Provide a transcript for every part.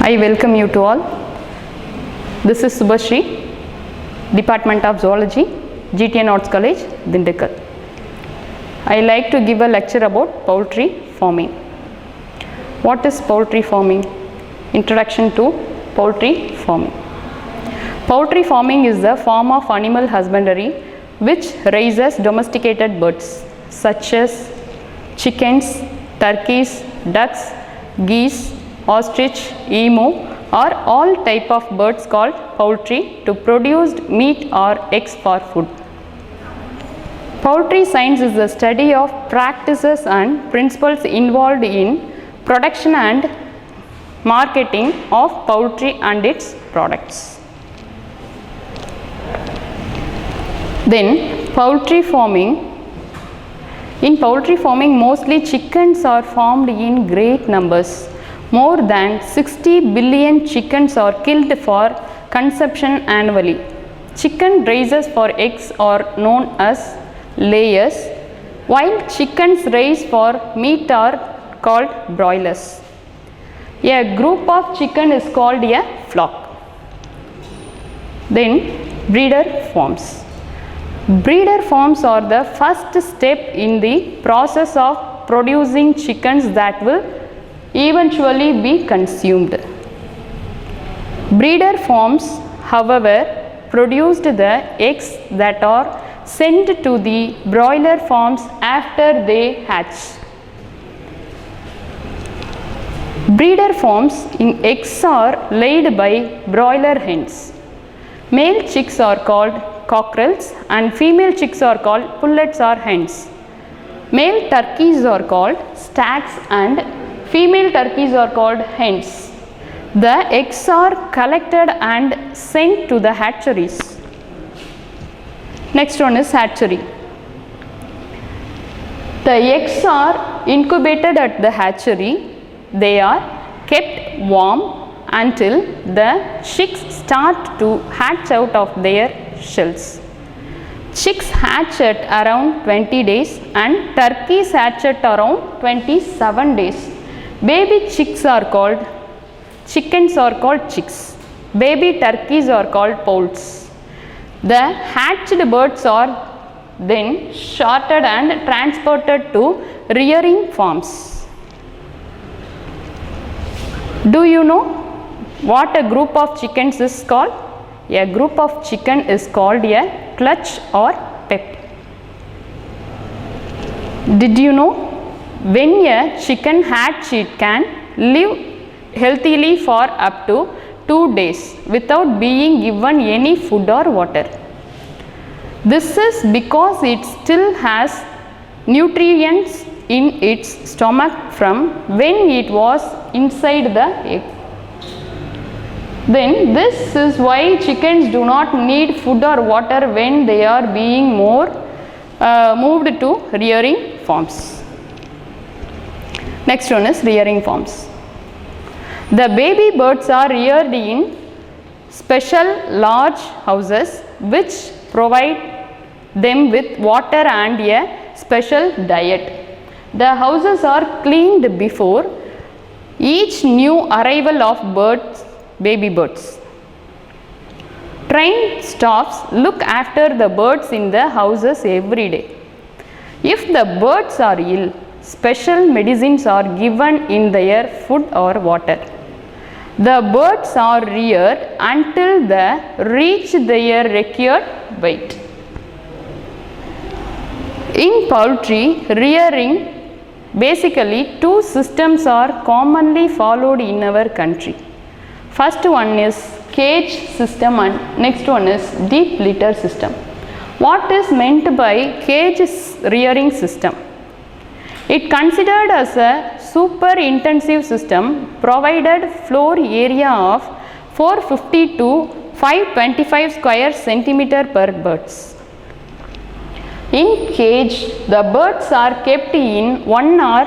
I welcome you to all. This is Subasri, Department of Zoology, GTN Arts College, Dindikkal. I like to give a lecture about poultry farming. What is poultry farming? Introduction to poultry farming. Poultry farming is the form of animal husbandry which raises domesticated birds such as chickens, turkeys, ducks, geese, ostrich, emu or all type of birds called poultry to produce meat or eggs for food. Poultry science is the study of practices and principles involved in production and marketing of poultry and its products. Then poultry farming. In poultry farming, mostly chickens are farmed in great numbers. More than 60 billion chickens are killed for consumption annually. Chicken raisers for eggs are known as layers, while chickens raised for meat are called broilers. A group of chicken is called a flock. Then breeder farms. Breeder farms are the first step in the process of producing chickens that will eventually be consumed. Breeder farms, however, produced the eggs that are sent to the broiler farms after they hatch. Breeder farms in eggs are laid by broiler hens. Male chicks are called cockerels and female chicks are called pullets or hens. Male turkeys are called stacks and female turkeys are called hens. The eggs are collected and sent to the hatcheries. Next one is hatchery. The eggs are incubated at the hatchery. They are kept warm until the chicks start to hatch out of their shells. Chicks hatch at around 20 days and turkeys hatch at around 27 days. Baby chicks are called chickens are called chicks. Baby turkeys are called poults. The hatched birds are then sorted and transported to rearing farms. Do you know what a group of chickens is called? A group of chicken is called a clutch or pet. Did you know when a chicken hatch it can live healthily for up to 2 days without being given any food or water? This is because it still has nutrients in its stomach from when it was inside the egg. Then this is why chickens do not need food or water when they are being moved to rearing farms. Next one is rearing farms. The baby birds are reared in special large houses which provide them with water and a special diet. The houses are cleaned before each new arrival of baby birds. Trained staffs look after the birds in the houses every day. If the birds are ill, special medicines are given in their food or water. The birds are reared until they reach their required weight. In poultry rearing, basically two systems are commonly followed in our country. First one is cage system and next one is deep litter system. What is meant by cage rearing system? It considered as a super intensive system provided floor area of 450 to 525 square centimeter per birds. In cage, the birds are kept in 1 or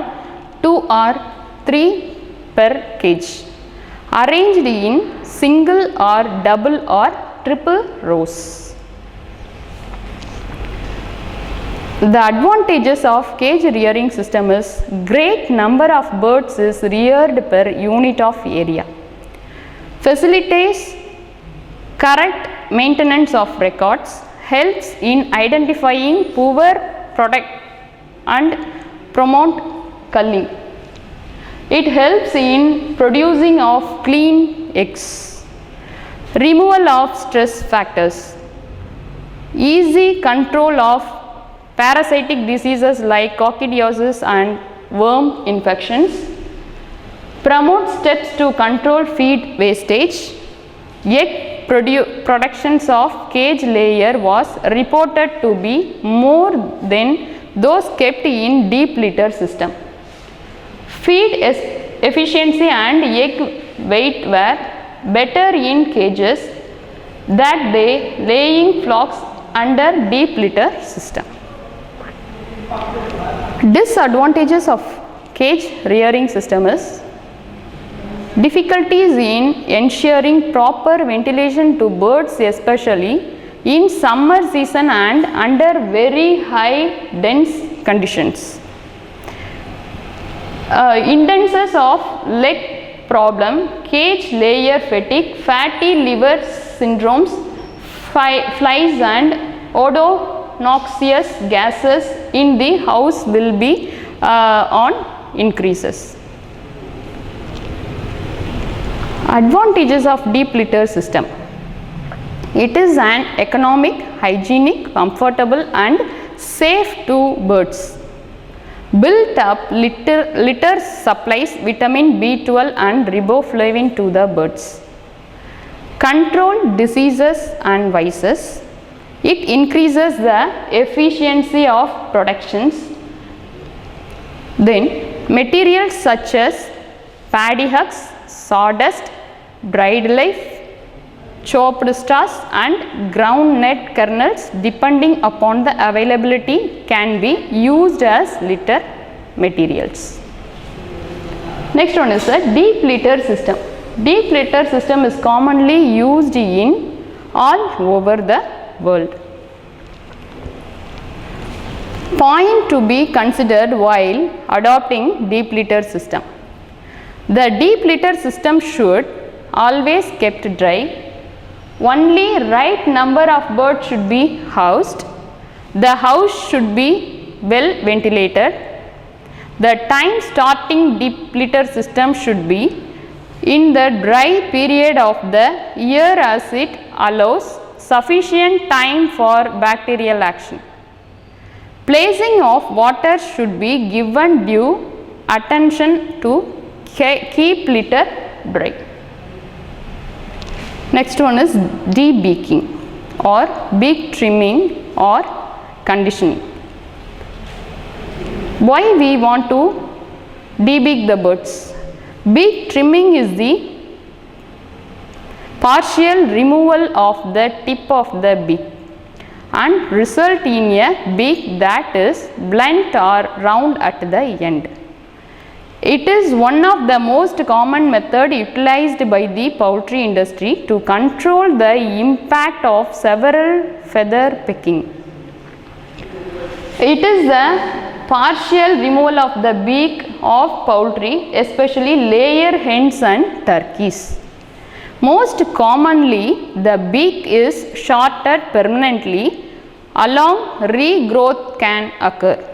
2 or 3 per cage, arranged in single or double or triple rows. The advantages of cage rearing system is great number of birds is reared per unit of area. facilitates correct maintenance of records, helps in identifying poor product and promote culling. It helps in producing of clean eggs, removal of stress factors, easy control of parasitic diseases like coccidiosis and worm infections, promote steps to control feed wastage. Egg productions of cage layer was reported to be more than those kept in deep litter system. Feed efficiency and egg weight were better in cages that they laying flocks under deep litter system. Disadvantages of cage rearing system is difficulties in ensuring proper ventilation to birds, especially in summer season and under very high dense conditions. Instances of leg problem, cage layer fatigue, fatty liver syndromes, flies and noxious gases in the house will be on increases. Advantages of deep litter system. It is an economic, hygienic, comfortable and safe to birds. Built up litter supplies vitamin B12 and riboflavin to the birds. Control diseases and vices. It increases the efficiency of productions. Then materials such as paddy hucks, sawdust, dried leaf, chopped straws and ground nut kernels, depending upon the availability, can be used as litter materials. Next one is the deep litter system. Deep litter system is commonly used in all over the world. Point to be considered while adopting deep litter system. The deep litter system should always kept dry. Only right number of birds should be housed. The house should be well ventilated. The time starting deep litter system should be in the dry period of the year, as it allows sufficient time for bacterial action. Placing of water should be given due attention to keep litter dry. Next one is debeaking or beak trimming or conditioning. Why we want to debeak the birds? Beak trimming is the partial removal of the tip of the beak and result in a beak that is blunt or round at the end. It is one of the most common method utilized by the poultry industry to control the impact of several feather pecking. It is the partial removal of the beak of poultry, especially layer hens and turkeys. Most commonly, the beak is shorted permanently. Along regrowth can occur.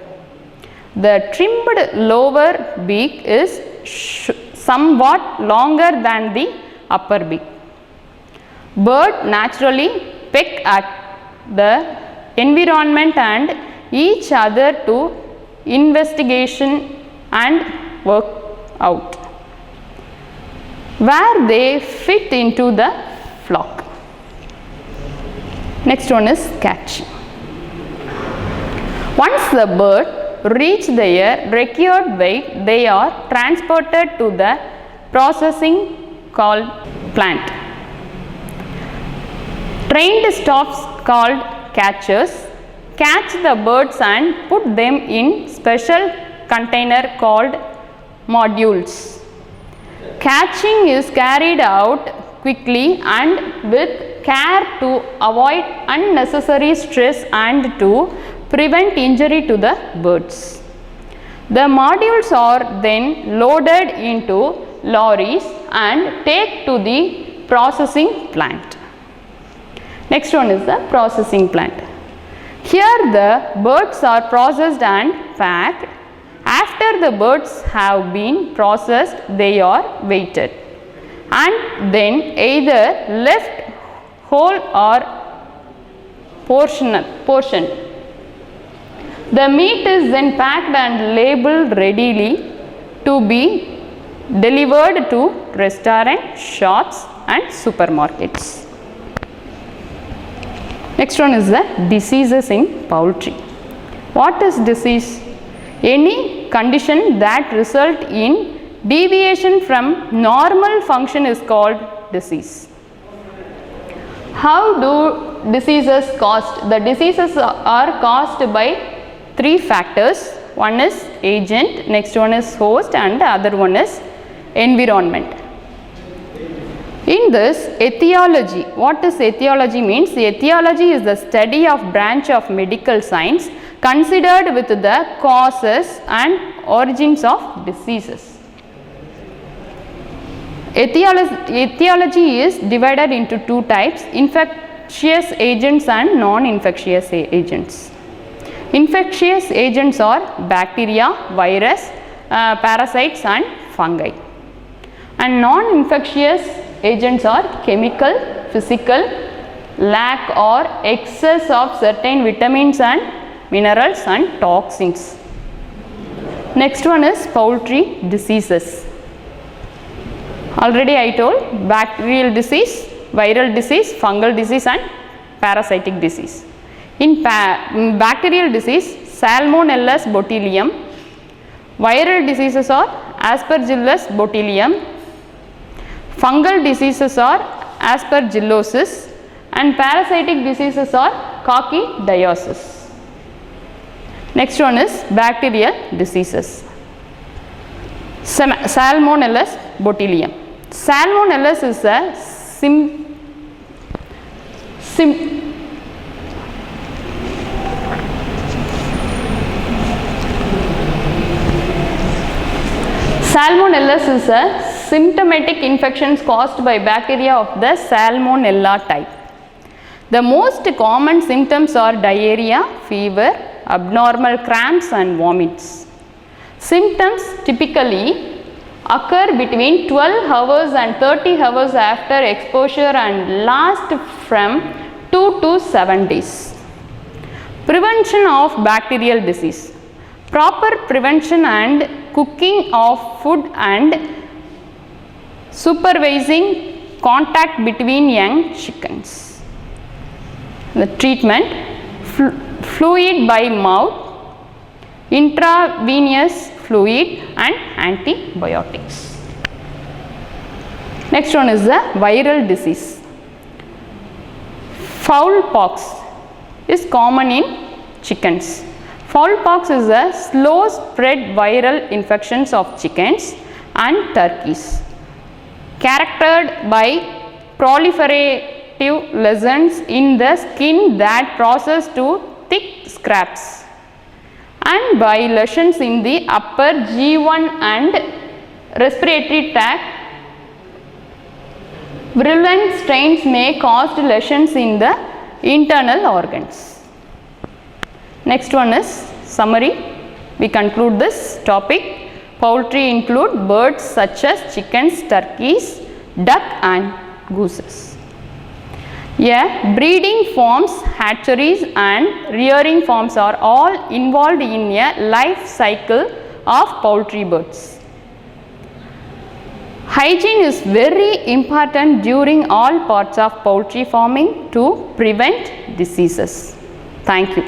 The trimmed lower beak is somewhat longer than the upper beak. Bird naturally peck at the environment and each other to investigation and work out where they fit into the flock. Next one is catching. Once the bird reach their required weight, they are transported to the processing called plant. Trained staffs called catchers catch the birds and put them in special container called modules. Catching is carried out quickly and with care to avoid unnecessary stress and to prevent injury to the birds. The modules are then loaded into lorries and taken to the processing plant. Next one is the processing plant. Here the birds are processed and packed. After the birds have been processed, they are weighted and then either left whole or portioned. The meat is then packed and labeled readily to be delivered to restaurants, shops and supermarkets. Next one is the diseases in poultry. What is disease? Any condition that result in deviation from normal function is called disease. How do diseases caused? The diseases are caused by three factors. One is agent, next one is host and the other one is environment. In this, etiology. What is etiology means? Etiology is the study of branch of medical science considered with the causes and origins of diseases. Etiology is divided into two types: infectious agents and non-infectious agents. Infectious agents are bacteria, virus, parasites and fungi. And non-infectious agents are chemical, physical, lack or excess of certain vitamins and minerals and toxins. Next one is poultry diseases. Already I told bacterial disease, viral disease, fungal disease and parasitic disease. In bacterial disease, Salmonella botulinum. Viral diseases are Aspergillus botulinum. Fungal diseases are aspergillosis and parasitic diseases are coccidiosis. Next one is bacterial diseases. Salmonella botulinum. Salmonella is a Salmonella is a symptomatic infections caused by bacteria of the Salmonella type. The most common symptoms are diarrhea, fever, abnormal cramps and vomits. Symptoms typically occur between 12 hours and 30 hours after exposure and last from 2 to 7 days. Prevention of bacterial disease. Proper prevention and cooking of food and supervising contact between young chickens. The treatment: fluid by mouth, intravenous fluid and antibiotics. Next one is the viral disease. Fowl pox is common in chickens. Fowl pox is a slow spread viral infections of chickens and turkeys, characterized by proliferative lesions in the skin that process to thick scraps, and by lesions in the upper G1 and respiratory tract. Virulent strains may cause lesions in the internal organs. Next one is summary. We conclude this topic. Poultry include birds such as chickens, turkeys, duck and gooses. Breeding farms, hatcheries and rearing farms are all involved in a life cycle of poultry birds. Hygiene is very important during all parts of poultry farming to prevent diseases. Thank you.